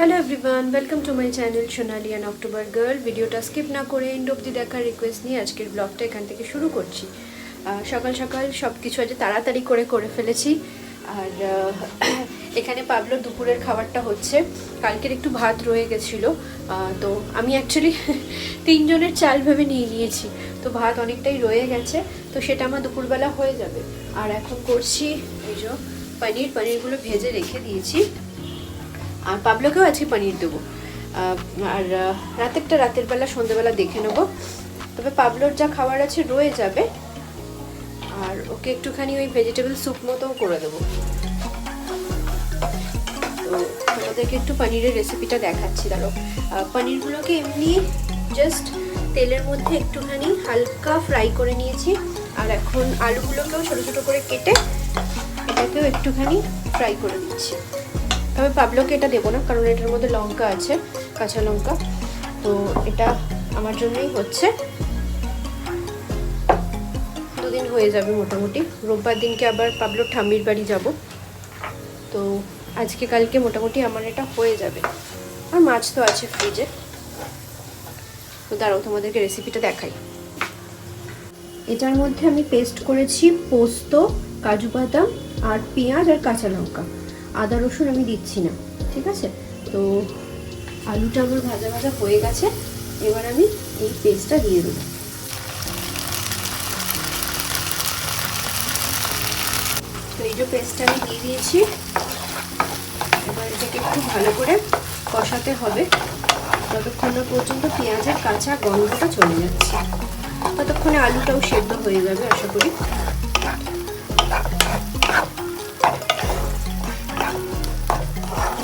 Hello everyone, welcome to my channel Sonali and October girl. ভিডিওটা skip না করে and অবধি দেখার রিকোয়েস্ট নিয়ে আজকের ব্লগটা এখান থেকে শুরু করছি। সকাল সকাল সব কিছু আজ তাড়াতাড়ি করে ফেলেছি। আর এখানে পাবলোর দুপুরের খাবারটা হচ্ছে। কালকের একটু ভাত রয়ে গেছিলো, তো আমি অ্যাকচুয়ালি 3 জনের চাল ভেবে নিয়েছি, তো ভাত অনেকটাই রয়ে গেছে, তো সেটা আমার দুপুরবেলা হয়ে যাবে। আর এখন করছি এই যে পনিরগুলো ভেজে রেখে দিয়েছি, আর পাবলোকেও আজকে পনির দেবো। আর রাতের বেলা সন্ধ্যেবেলা দেখে নেবো, তবে পাবলোর যা খাবার আছে রয়ে যাবে। আর ওকে একটুখানি ওই ভেজিটেবল স্যুপ মতোও করে দেবো। তো তোমাদেরকে একটু পনিরের রেসিপিটা দেখাচ্ছি। দাঁড়ো, পনিরগুলোকে এমনি জাস্ট তেলের মধ্যে একটুখানি হালকা ফ্রাই করে নিয়েছি। আর এখন আলুগুলোকেও ছোটো ছোটো করে কেটে এটাকেও একটুখানি ফ্রাই করে দিচ্ছি। তবে পাবলোকে এটা দেবো না, কারণ এটার মধ্যে লঙ্কা আছে, কাঁচা লঙ্কা, তো এটা আমার জন্যই হচ্ছে। 2 দিন হয়ে যাবে মোটামুটি। রোববার দিনকে আবার পাবলোর ঠাম্মির বাড়ি যাব, তো আজকে কালকে মোটামুটি আমার এটা হয়ে যাবে। আর মাছ তো আছে ফ্রিজে। তো দাঁড়াও তোমাদেরকে রেসিপিটা দেখাই। এটার মধ্যে আমি পেস্ট করেছি পোস্ত, কাজু বাদাম আর পেঁয়াজ আর কাঁচা লঙ্কা। আদা রসুন আমি দিচ্ছি না, ঠিক আছে? তো আলুটা আমার ভাজা ভাজা হয়ে গেছে, এবার আমি এই পেস্টটা দিয়ে দেবো। তো এই যে পেস্টটা আমি দিয়ে দিয়েছি, এবার এটাকে একটু ভালো করে কষাতে হবে যতক্ষণ না পর্যন্ত পেঁয়াজের কাঁচা গন্ধটা চলে যাচ্ছে। ততক্ষণে আলুটাও সেদ্ধ হয়ে যাবে আশা করি।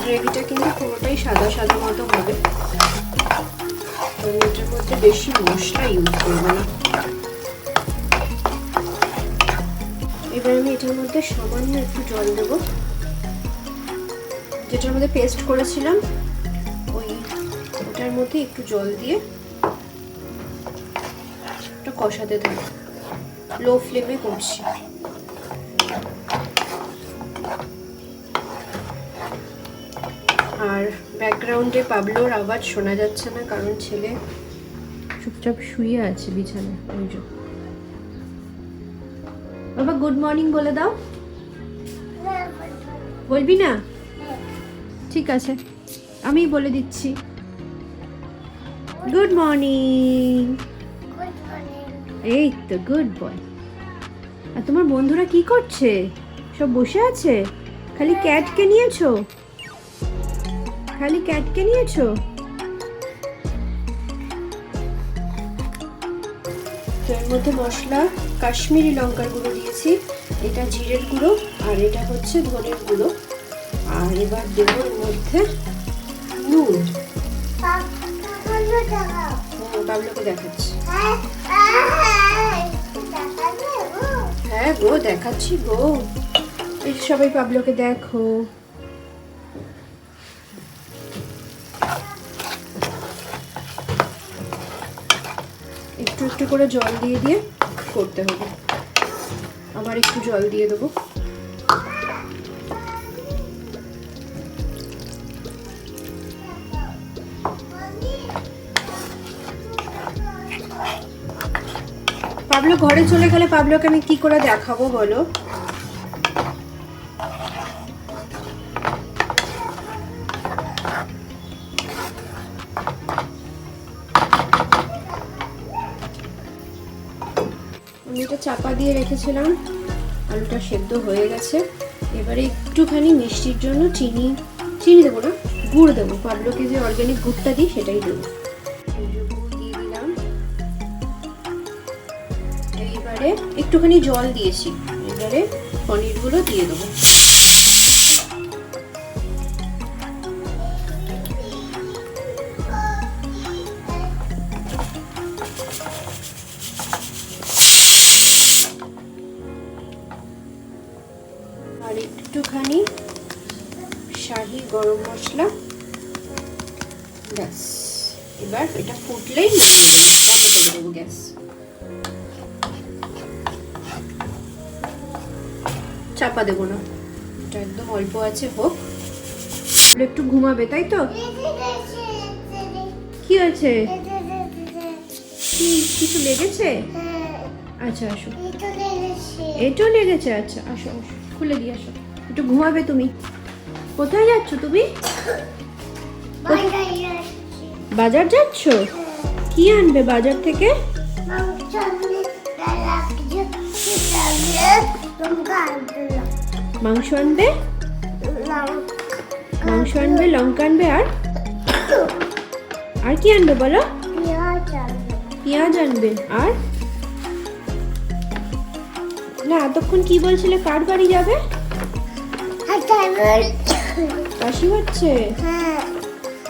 গ্রেভিটা কিন্তু পুরোটাই সাদা সাদা মতো হবে, তো এটার মধ্যে বেশি মশলা ইউজ করবো না। এবার আমি এটার মধ্যে সামান্য একটু জল দেবো, যেটার মধ্যে পেস্ট করেছিলাম ওটার মধ্যে একটু জল দিয়ে একটা কষাতে থাকবো। লো ফ্লেমে করছি। আর ব্যাকগ্রাউন্ডে পাবলোর আওয়াজ শোনা যাচ্ছে না, কারণ ছেলে চুপচাপ শুয়ে আছে বিছানায়। ওই যে বাবা গুড মর্নিং বলে দাও। বলবি না? ঠিক আছে, আমি বলে দিচ্ছি। Good morning. এই তো গুড বয়। আর তোমার বন্ধুরা কি করছে? সব বসে আছে? খালি ক্যাটকে নিয়েছো? খালি ক্যাটকে নিয়েছো? তো এর মধ্যে মশলা কাশ্মীরি লঙ্কার গুঁড়ো দিয়েছি, এটা জিরের গুঁড়ো, আর এটা হচ্ছে ধনের গুঁড়ো। আর এবার দেবো এর মধ্যে নুন। বাবলোকে দেখাচ্ছি। হ্যাঁ গো, দেখাচ্ছি গো। এই সবাই পাবলোকে দেখো। একটু একটু করে জল দিয়ে দিয়ে করতে হবে। আবার একটু জল দিয়ে দেবো। পাবলো ঘরে চলে গেলে পাবলোকে আমি কি করে দেখাবো বলো? আমি এটা চাপা দিয়ে রেখেছিলাম, আলুটা সেদ্ধ হয়ে গেছে। এবারে একটুখানি মিষ্টির জন্য চিনি দেবো না, গুড় দেবো। পাবলোকে যে অর্গ্যানিক গুড়টা দিই সেটাই দেবো। গুড় দিয়ে দিলাম। এইবারে একটুখানি জল দিয়েছি, এবারে পনিরগুলো দিয়ে দেবো। আর একটুখানি শাহি গরম মশলা, ব্যাস। এবার এটা ফুটলেই নামিয়ে দেবো, বন্ধ করে দেবো গ্যাস। চাপা দেবো না, এটা একদম অল্প আছে হোক। একটু ঘুমাবে তাই তো? কি হয়েছে? কিছু লেগেছে? আচ্ছা আসো। এটাও লেগেছে? আচ্ছা আসো আসো, খুলে দিয়ে আসো। একটু ঘুমাবে তুমি। কোথায় যাচ্ছ তুমি? বাজার যাচ্ছ? কি আনবে বাজার থেকে? মাংস আনবে, মাংস আনবে, লঙ্কা আনবে, আর কি আনবে বলো? পেঁয়াজ আনবে। আর না, এতক্ষণ কি বলছিলে? কার বাড়ি যাবে? কাশি হচ্ছে?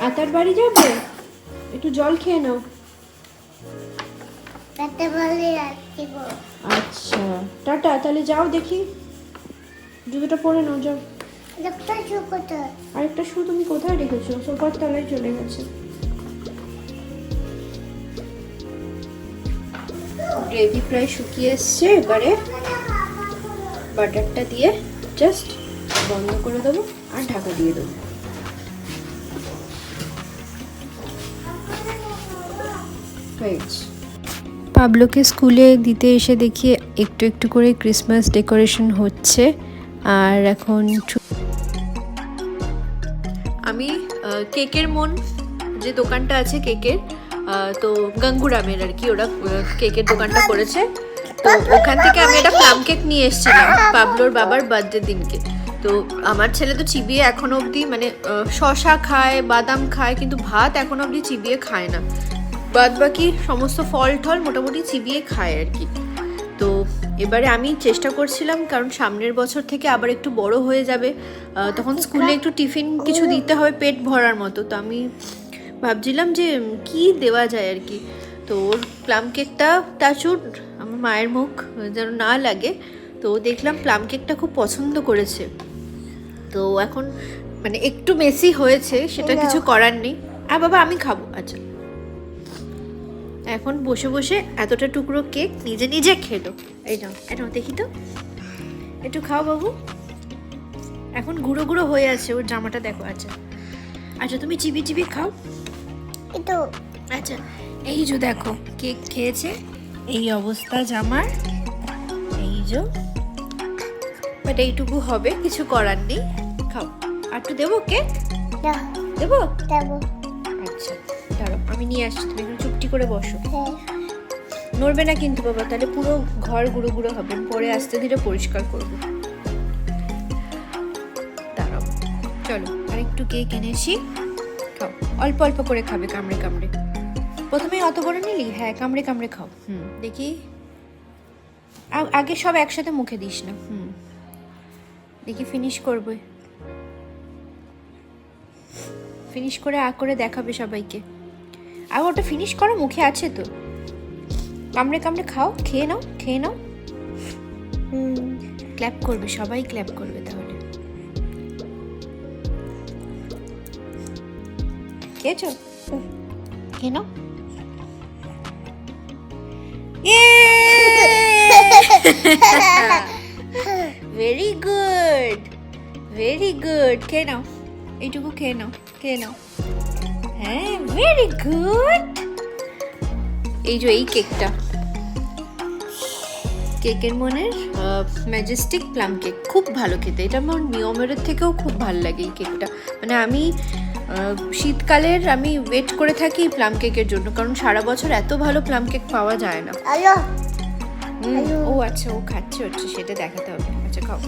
আতার বাড়ি যাবে? একটু জল খেয়ে নাও। আচ্ছা টাটা, তাহলে যাও, দেখি জুতোটা পরে নাও, যাও। আরেকটা শু তুমি কোথায় রেখেছো? সোফার তলায় চলে গেছে। গ্রেভি প্রায় শুকিয়ে এসছে, এবারে বাটারটা দিয়ে জাস্ট বন্ধ করে দেবো আর ঢাকা দিয়ে দেবো। পাবলোকে স্কুলে দিতে এসে দেখি একটু একটু করে ক্রিসমাস ডেকোরেশন হচ্ছে। আর এখন আমি কেকের মন যে দোকানটা আছে কেকের, তো গঙ্গুরামের আর কি, ওরা কেকের দোকানটা করেছে, তো ওখান থেকে আমি একটা প্লাম কেক নিয়ে এসেছিলাম পাবলোর বাবার বার্থডে দিনকে। তো আমার ছেলে তো চিবিয়ে এখনো অবধি, মানে শশা খায়, বাদাম খায়, কিন্তু ভাত এখনো অবধি চিবিয়ে খায় না। বাদ বাকি সমস্ত ফল টল মোটামুটি চিবিয়ে খায় আর কি। তো এবারে আমি চেষ্টা করছিলাম, কারণ সামনের বছর থেকে আবার একটু বড় হয়ে যাবে, তখন স্কুলে একটু টিফিন কিছু দিতে হবে পেট ভরার মতো। তো আমি ভাবছিলাম যে কি দেওয়া যায় আর কি। তো ওর প্লাম কেকটা তাচুর আমার মায়ের মুখ যেন না লাগে, তো দেখলাম প্লাম কেকটা খুব পছন্দ করেছে। তো এখন মানে একটু মেসি হয়েছে, সেটা কিছু করার নেই। বাবা আমি খাবো। আচ্ছা, এখন বসে বসে এতটা টুকরো কেক নিজে নিজে খেলো। এই নাও, এটা দেখি তো, একটু খাও বাবু। এখন গুঁড়ো গুঁড়ো হয়ে আছে ওর জামাটা, দেখো। আচ্ছা আচ্ছা, তুমি চিবি চিবি খাও। আচ্ছা, এই যে দেখো কেক খেয়েছে, এই অবস্থা জামার, এই যে। বাট এইটুকু হবে, কিছু করার নেই। খাও। আর একটু দেবো কেক? দেবো? আচ্ছা দাঁড়াও, আমি নিয়ে আসছি, তুমি একটু চুপটি করে বসো। নড়বে না কিন্তু বাবা, তাহলে পুরো ঘর গুঁড়ো গুঁড়ো হবে, পরে আস্তে ধীরে পরিষ্কার করবো। দাঁড়াও, চলো আর একটু কেক এনেছি, খাও। অল্প অল্প করে খাবে, কামড়ে কামড়ে। প্রথমে অত বড় নিলি? হ্যাঁ, কামড়ে কামড়ে খাও। দেখি, আগে সব একসাথে মুখে দিস না। দেখি ফিনিশ করবে, ফিনিশ করে করে দেখাবে সবাইকে। আর ওটা ফিনিশ করো, মুখে আছে তো। কামড়ে কামড়ে খাও, খেয়ে নাও, খেয়ে নাও। ক্ল্যাপ করবে, সবাই ক্ল্যাপ করবে তাহলে। খেয়েছো? খেয়ে নাও। Very good, very good. খেয়ে নাও, এইটুকু খেয়ে নাও, খেয়ে নাও। হ্যাঁ, ভেরি গুড। এই যে এই কেকটা, কেকের মনের ম্যাজেস্টিক প্লাম কেক, খুব ভালো খেতে। এটা আমার নিয়মের থেকেও খুব ভালো লাগে এই কেকটা। মানে আমি শীতকালের আমি ওয়েট করে থাকি প্লাম কেকের জন্য, কারণ সারা বছর এত ভালো প্লাম কেক পাওয়া যায় না। ও আচ্ছা, ও খাচ্ছে হচ্ছে, সেটা দেখাতে হবে। আচ্ছা খাও,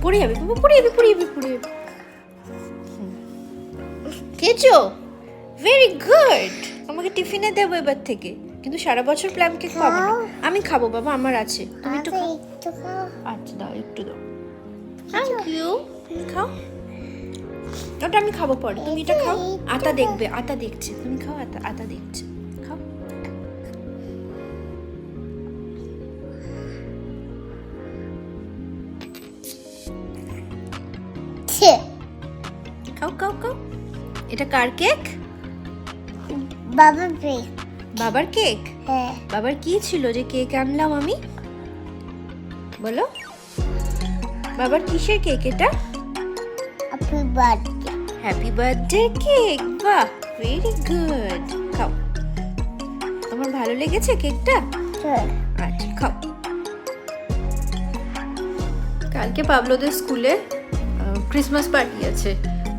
পড়ে যাবে বাবা, পড়ে যাবে, পড়ে যাবে, পড়ে যাবে। খেয়েছো? Very good. আমাকে টিফিনে দেবো এবার থেকে, কিন্তু সারা বছর প্লাম কেক পাবো না। আমি খাবো বাবা, আমার আছে। তুমি একটু খাও। আচ্ছা দাও, একটু দাও। Thank you. তুমি খাও, ওটা আমি খাবো পরে, তুমি এটা খাও। আতা দেখবে, আতা দেখছে, তুমি খাও। আতা, আতা দেখছে, খাও। খাও খাও খাও। এটা কার কেক? বাবার কেক। বাবার কেক? হ্যাঁ। বাবার কি ছিল যে কেক আনলাম আমি? বলো, বাবার কিসের কেক এটা? Happy birthday. Happy birthday cake, বাহ ভেরি গুড। খাও, তোমার ভালো লেগেছে কেকটা? আচ্ছা খাও। কালকে পাবলোদের স্কুলে ক্রিসমাস পার্টি আছে,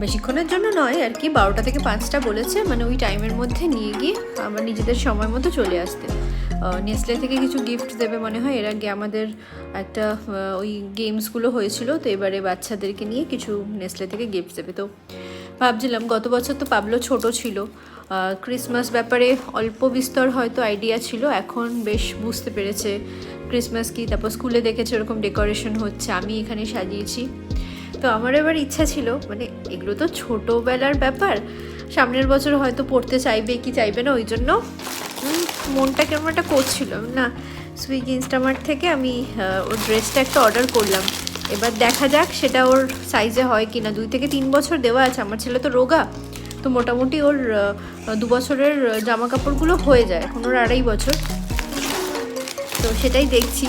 বেশিক্ষণের জন্য নয় আর কি, 12টা থেকে 5টা বলেছে, মানে ওই টাইমের মধ্যে নিয়ে গিয়ে আবার নিজেদের সময় মতো চলে আসতে। নেসলে থেকে কিছু গিফট দেবে মনে হয়, এর আগে আমাদের একটা ওই গেমসগুলো হয়েছিল, তো এবারে বাচ্চাদেরকে নিয়ে কিছু নেসলে থেকে গিফট দেবে। তো ভাবছিলাম গত বছর তো পাবলো ছোট ছিল, ক্রিসমাস ব্যাপারে অল্প বিস্তর হয়তো আইডিয়া ছিল, এখন বেশ বুঝতে পেরেছে ক্রিসমাস কি, তারপর স্কুলে দেখেছে ওরকম ডেকোরেশন হচ্ছে, আমি এখানে সাজিয়েছি। তো আমার এবার ইচ্ছা ছিল, মানে এগুলো তো ছোটোবেলার ব্যাপার, সামনের বছর হয়তো পড়তে চাইবে কি চাইবে না, ওই জন্য মনটা কেমন একটা করছিল না। সুইগি ইনস্টামার্ট থেকে আমি ওর ড্রেসটা একটা অর্ডার করলাম, এবার দেখা যাক সেটা ওর সাইজে হয় কি না। 2 থেকে 3 বছর দেওয়া আছে, আমার ছেলে তো রোগা, তো মোটামুটি ওর 2 বছরের জামা কাপড়গুলো হয়ে যায়, এখন ওর 2.5 বছর, তো সেটাই দেখছি,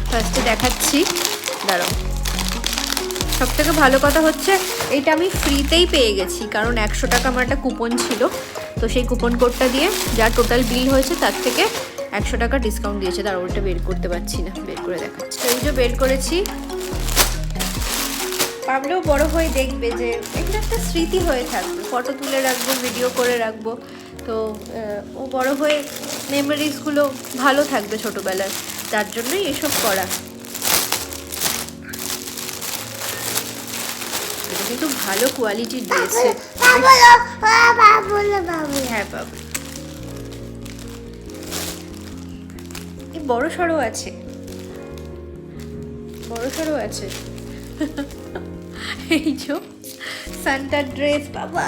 ফার্স্টে দেখাচ্ছি। দাঁড়াও, সব থেকে ভালো কথা হচ্ছে এইটা আমি ফ্রিতেই পেয়ে গেছি, কারণ 100 টাকা আমার একটা কুপন ছিল, তো সেই কুপন কোডটা দিয়ে যা টোটাল বিল হয়েছে তার থেকে 100 টাকা ডিসকাউন্ট দিয়েছে। তার ওটা বের করতে পারছি না, বের করে দেখাচ্ছি। এই যে বের করেছি, পাবলেও বড় হয়ে দেখবে যে এগুলো একটা স্মৃতি হয়ে থাকবে, ফটো তুলে রাখবো, ভিডিও করে রাখবো, তো ও বড় হয়ে মেমোরিজগুলো ভালো থাকবে ছোটোবেলার, তার জন্যই এসব করা। কিন্তু ভালো কোয়ালিটির দিয়েছে। হ্যাঁ বাবু, এই বড় সড়ো আছে, বড় সড়ো আছে। এই যে সান্টার ড্রেস, বাবা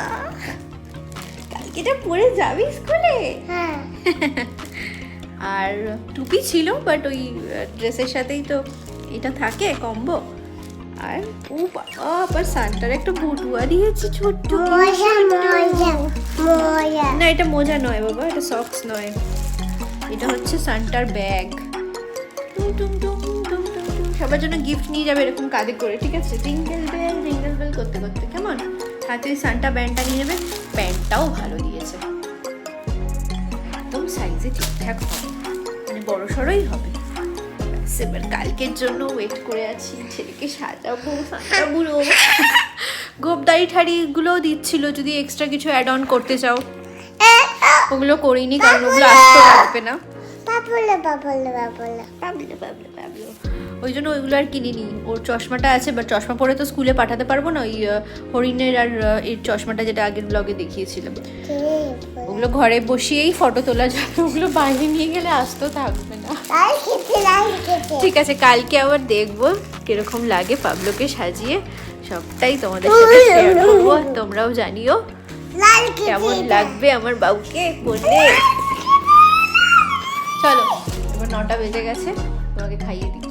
কালকে এটা পরে যাবি স্কুলে? হ্যাঁ। আর টুপি ছিল, বাট ওই ড্রেসের সাথেই তো এটা থাকে কম্বো। আর ও বাবা, আবার সান্টার একটা বটুয়া দিয়েছে ছোট্ট, না এটা মোজা নয় বাবা, এটা সক্স নয়, এটা হচ্ছে সান্টার ব্যাগ। সবার জন্য গিফট নিয়ে যাবে এরকম কাঁধে করে, ঠিক আছে? জিঙ্গেল বেল করতে করতে, কেমন? হাতে ওই সান্টা ব্যান্ডটা নিয়ে যাবে, প্যান্টটাও ভালো দিয়েছে, একদম সাইজে ঠিকঠাক হবে, মানে বড় সড়োই হবে। এবার কালকের জন্য ওয়েট করে আছি, ছেলেকে সাজাবো, সান্টা বুড়ো। গোপদারি ঠাড়িগুলোও দিচ্ছিল যদি এক্সট্রা কিছু অ্যাড অন করতে চাও, ওগুলো করিনি কারণ ওগুলো আসতে পারবে না, ওই জন্য ওইগুলো আর কিনিনি। ওর চশমাটা আছে, বাট চশমা পরে তো স্কুলে পাঠাতে পারবো না, ওই হরিণের আর এর চশমাটা যেটা আগের ব্লগে দেখিয়েছিলাম, ওগুলো ঘরে বসিয়েই ফটো তোলা যাবে, ওগুলো বাইরে নিয়ে গেলে আসতেও থাকবে না। ঠিক আছে, কালকে আবার দেখবো কিরকম লাগে পাবলোকে সাজিয়ে, সবটাই তোমাদের সাথে শেয়ার করবো, তোমরাও জানিও কেমন লাগবে আমার বাবুকে পড়লে। চলো, এবার 9টা বেজে গেছে, তোমাকে খাইয়ে দিই।